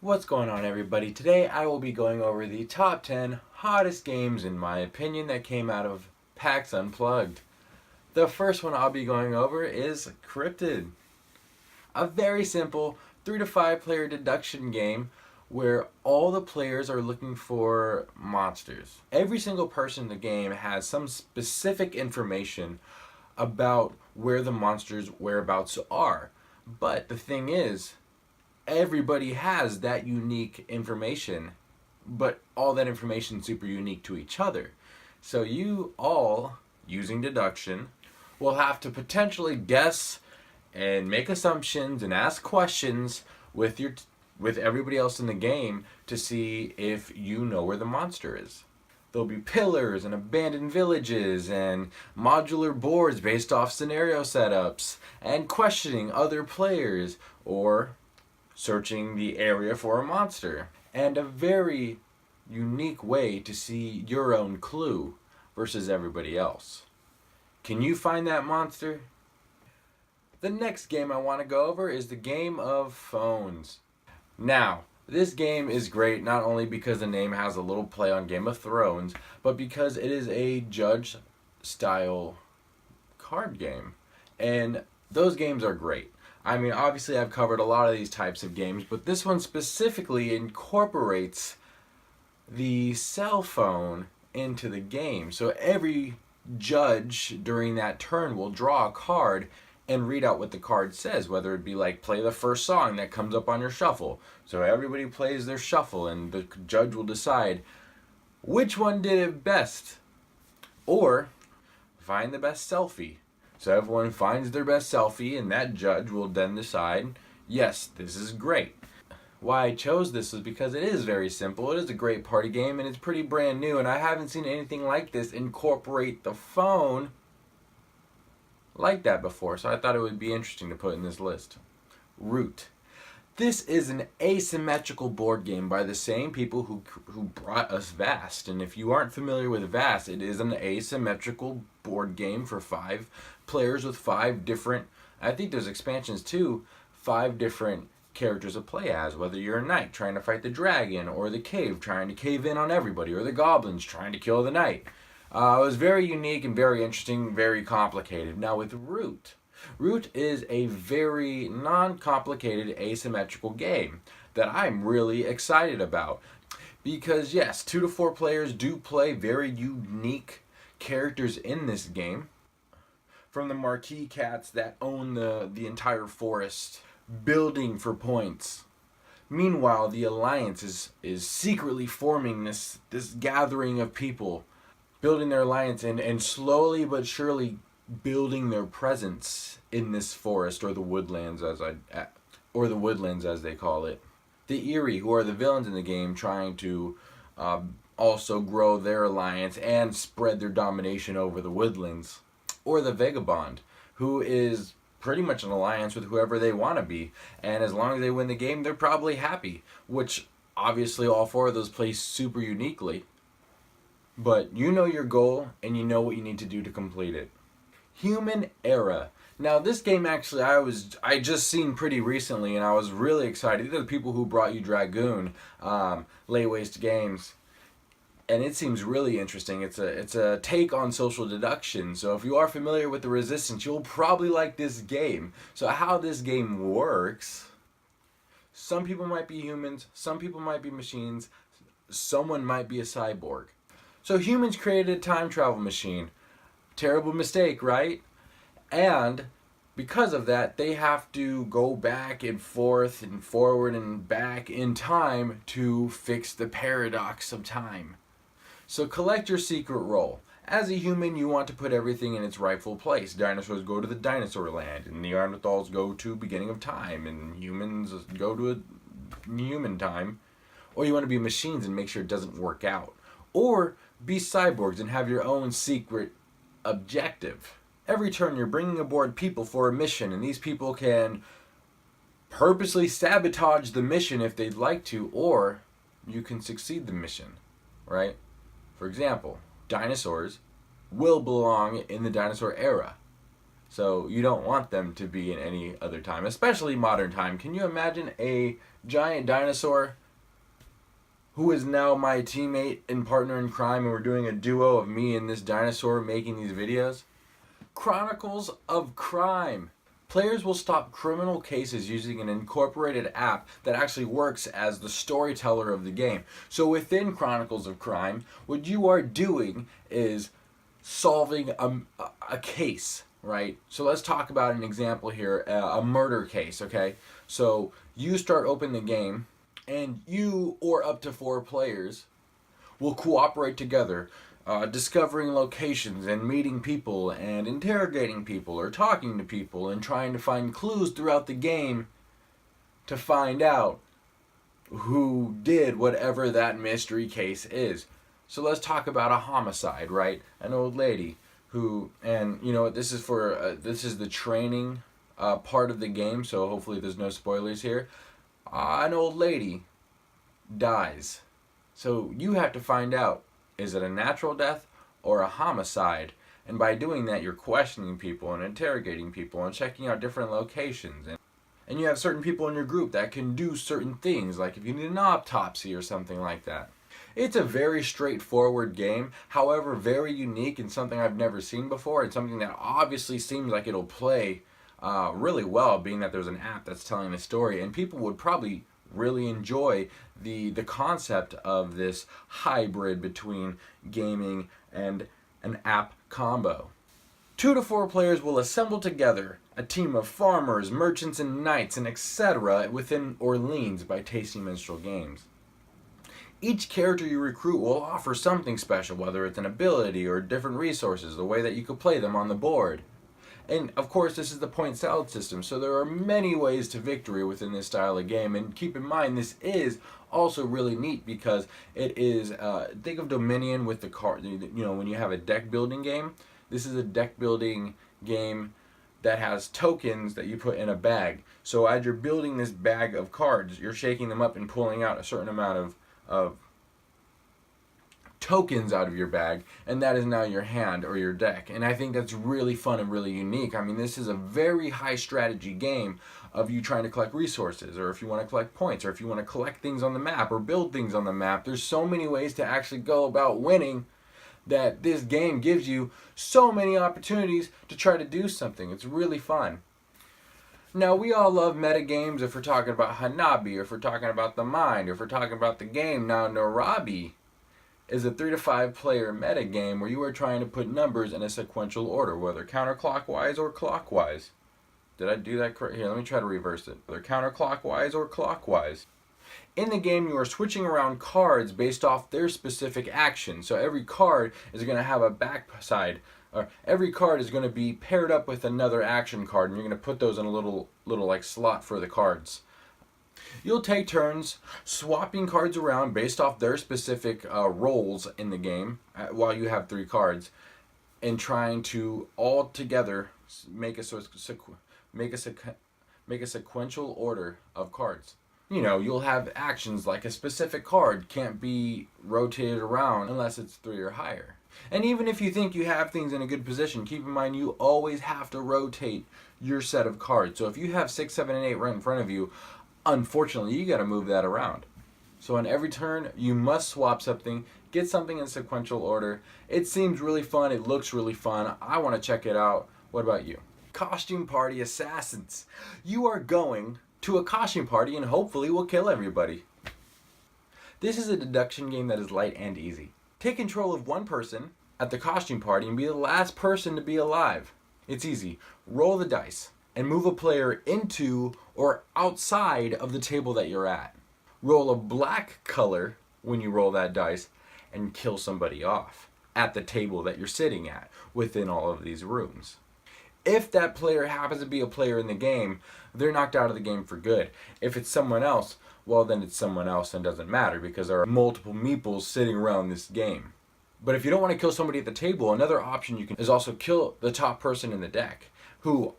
What's going on, everybody? Today I will be going over the top 10 hottest games in my opinion that came out of Pax Unplugged. The first one I'll be going over is Cryptid. A very simple 3 to 5 player deduction game where all the players are looking for monsters. Every single person in the game has some specific information about where the monsters' whereabouts are. But the thing is, everybody has that unique information, but all that information is super unique to each other. So you all, using deduction, will have to potentially guess and make assumptions and ask questions with everybody else in the game to see if you know where the monster is. There'll be pillars and abandoned villages and modular boards based off scenario setups and questioning other players or searching the area for a monster, and a very unique way to see your own clue versus everybody else. Can you find that monster? The next game I want to go over is the game of phones. Now, this game is great not only because the name has a little play on Game of Thrones, but because it is a judge style card game, and those games are great. I mean, obviously I've covered a lot of these types of games, but this one specifically incorporates the cell phone into the game. So every judge during that turn will draw a card and read out what the card says, whether it be like play the first song that comes up on your shuffle. So everybody plays their shuffle and the judge will decide which one did it best. Or find the best selfie. So everyone finds their best selfie, and that judge will then decide, yes, this is great. Why I chose this is because it is very simple. It is a great party game, and it's pretty brand new, and I haven't seen anything like this incorporate the phone like that before, so I thought it would be interesting to put in this list. Root. This is an asymmetrical board game by the same people who brought us Vast. And if you aren't familiar with Vast, it is an asymmetrical board game for 5 players with 5 different, I think there's expansions too, 5 different characters to play as. Whether you're a knight trying to fight the dragon, or the cave trying to cave in on everybody, or the goblins trying to kill the knight. It was very unique and very interesting, very complicated. Now with Root is a very non-complicated asymmetrical game that I'm really excited about. Because yes, 2 to 4 players do play very unique characters in this game. From the marquee cats that own the entire forest, building for points. Meanwhile, the Alliance is secretly forming this gathering of people, building their alliance and slowly but surely building their presence in this forest, or the woodlands as they call it. The Eerie, who are the villains in the game, trying to also grow their alliance and spread their domination over the woodlands. Or the Vagabond, who is pretty much an alliance with whoever they want to be, and as long as they win the game, they're probably happy, which obviously all 4 of those play super uniquely. But you know your goal, and you know what you need to do to complete it. Human Era. Now this game actually I just seen pretty recently, and I was really excited. These are the people who brought you Dragoon, Lay Waste Games, and it seems really interesting. It's a take on social deduction. So if you are familiar with the Resistance, you'll probably like this game. So how this game works: some people might be humans, some people might be machines, someone might be a cyborg. So humans created a time travel machine. Terrible mistake, right? And because of that, they have to go back and forth and forward and back in time to fix the paradox of time. So collect your secret role. As a human, you want to put everything in its rightful place. Dinosaurs go to the dinosaur land, and Neanderthals go to beginning of time, and humans go to a human time. Or you want to be machines and make sure it doesn't work out. Or be cyborgs and have your own secret objective. Every turn you're bringing aboard people for a mission, and these people can purposely sabotage the mission if they'd like to, or you can succeed the mission, right? For example, dinosaurs will belong in the dinosaur era. So you don't want them to be in any other time, especially modern time. Can you imagine a giant dinosaur who is now my teammate and partner in crime, and we're doing a duo of me and this dinosaur making these videos. Chronicles of Crime. Players will stop criminal cases using an incorporated app that actually works as the storyteller of the game. So within Chronicles of Crime, what you are doing is solving a case, right? So let's talk about an example here, a murder case, okay? So you start open the game, and you or up to 4 players will cooperate together, discovering locations and meeting people and interrogating people or talking to people and trying to find clues throughout the game to find out who did whatever that mystery case is. So let's talk about a homicide, right? An old lady who, and you know what, this is for this is the training part of the game, so hopefully there's no spoilers here. An old lady dies. So you have to find out, is it a natural death or a homicide? And by doing that, you're questioning people and interrogating people and checking out different locations. And you have certain people in your group that can do certain things, like if you need an autopsy or something like that. It's a very straightforward game, however very unique and something I've never seen before. It's something that obviously seems like it'll play really well, being that there's an app that's telling the story, and people would probably really enjoy the concept of this hybrid between gaming and an app combo. 2 to 4 players will assemble together a team of farmers, merchants, and knights, and etc. within Orleans by Tasty Minstrel Games. Each character you recruit will offer something special, whether it's an ability or different resources, the way that you could play them on the board. And of course, this is the point salad system, so there are many ways to victory within this style of game. And keep in mind, this is also really neat because it is, think of Dominion with the card, you know, when you have a deck building game. This is a deck building game that has tokens that you put in a bag. So as you're building this bag of cards, you're shaking them up and pulling out a certain amount of tokens out of your bag, and that is now your hand or your deck. And I think that's really fun and really unique. I mean, this is a very high strategy game of you trying to collect resources, or if you want to collect points, or if you want to collect things on the map or build things on the map. There's so many ways to actually go about winning that this game gives you so many opportunities to try to do something. It's really fun. Now, we all love meta games if we're talking about Hanabi, or if we're talking about the Mind, or if we're talking about the game. Now, Narabi is a 3 to 5 player meta game where you are trying to put numbers in a sequential order, whether counterclockwise or clockwise. Did I do that correct? Here, let me try to reverse it. Whether counterclockwise or clockwise. In the game, you are switching around cards based off their specific action. So every card is going to have a backside, or every card is going to be paired up with another action card, and you're going to put those in a little like slot for the cards. You'll take turns swapping cards around based off their specific roles in the game while you have 3 cards, and trying to all together make a sequential order of cards. You know, you'll have actions like a specific card can't be rotated around unless it's 3 or higher. And even if you think you have things in a good position, keep in mind you always have to rotate your set of cards. So if you have 6, 7, and 8 right in front of you, unfortunately, you got to move that around. So on every turn, you must swap something, get something in sequential order. It seems really fun. It looks really fun. I want to check it out. What about you? Costume Party Assassins. You are going to a costume party and hopefully will kill everybody. This is a deduction game that is light and easy. Take control of one person at the costume party and be the last person to be alive. It's easy. Roll the dice and move a player into or outside of the table that you're at. Roll a black color when you roll that dice and kill somebody off at the table that you're sitting at within all of these rooms. If that player happens to be a player in the game, they're knocked out of the game for good. If it's someone else, well then it's someone else and it doesn't matter because there are multiple meeples sitting around this game. But if you don't want to kill somebody at the table, another option you can is also kill the top person in the deck, who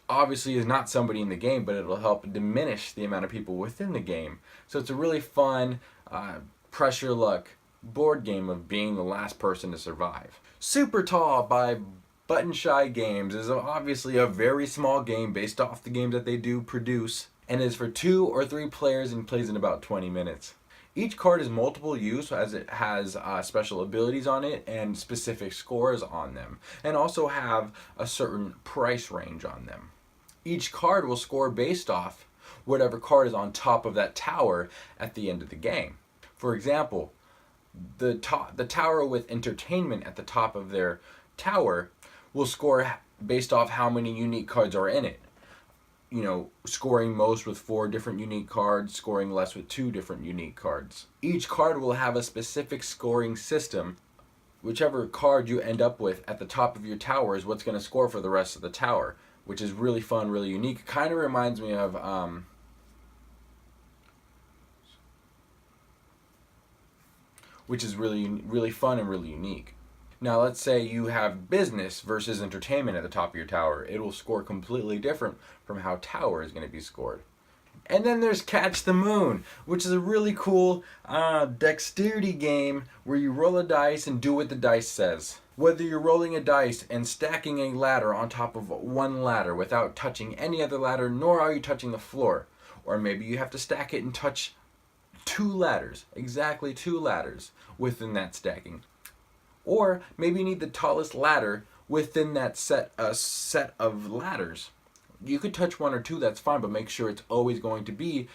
obviously is not somebody in the game, but it'll help diminish the amount of people within the game. So it's a really fun pressure luck board game of being the last person to survive. Supertall by Button Shy Games is obviously a very small game based off the games that they do produce. and is for 2 or 3 players and plays in about 20 minutes. Each card is multiple use as it has special abilities on it and specific scores on them, and also have a certain price range on them. Each card will score based off whatever card is on top of that tower at the end of the game. For example, the tower with entertainment at the top of their tower will score based off how many unique cards are in it. You know, scoring most with 4 different unique cards, scoring less with 2 different unique cards. Each card will have a specific scoring system. Whichever card you end up with at the top of your tower is what's going to score for the rest of the tower, which is really fun, really unique. Kind of reminds me of which is really fun and really unique. Now let's say you have business versus entertainment at the top of your tower. It will score completely different from how tower is going to be scored. And then there's Catch the Moon, which is a really cool dexterity game where you roll a dice and do what the dice says. Whether you're rolling a dice and stacking a ladder on top of one ladder without touching any other ladder, nor are you touching the floor. Or maybe you have to stack it and touch 2 ladders, exactly 2 ladders within that stacking. Or maybe you need the tallest ladder within that set of ladders. You could touch 1 or 2, that's fine, but make sure it's always going to be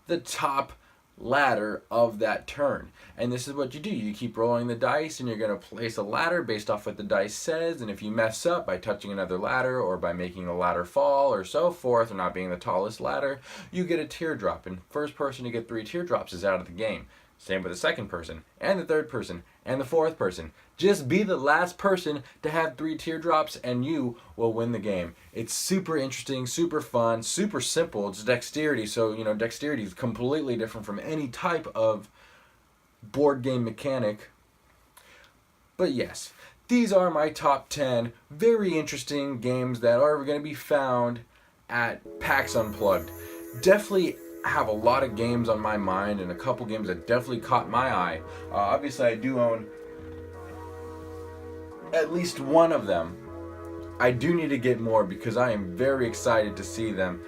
the top ladder of that turn. And this is what you do. You keep rolling the dice and you're going to place a ladder based off what the dice says, and if you mess up by touching another ladder or by making a ladder fall or so forth or not being the tallest ladder, you get a teardrop, and first person to get 3 teardrops is out of the game. Same with the second person, and the third person, and the fourth person. Just be the last person to have 3 teardrops and you will win the game. It's super interesting, super fun, super simple. It's dexterity, so you know dexterity is completely different from any type of board game mechanic. But yes, these are my top 10 very interesting games that are going to be found at PAX Unplugged. Definitely have a lot of games on my mind and a couple games that definitely caught my eye. Obviously I do own at least one of them. I do need to get more because I am very excited to see them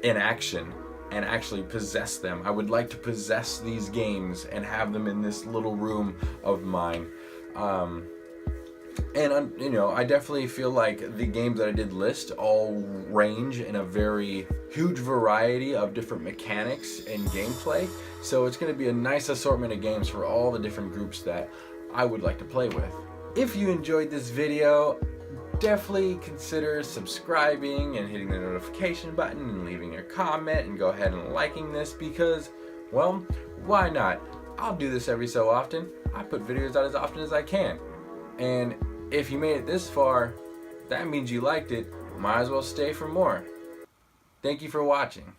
in action and actually possess them. I would like to possess these games and have them in this little room of mine. And you know, I definitely feel like the games that I did list all range in a very huge variety of different mechanics and gameplay. So it's going to be a nice assortment of games for all the different groups that I would like to play with. If you enjoyed this video, definitely consider subscribing and hitting the notification button and leaving a comment and go ahead and liking this because, well, why not? I'll do this every so often. I put videos out as often as I can. And if you made it this far, that means you liked it. Might as well stay for more. Thank you for watching.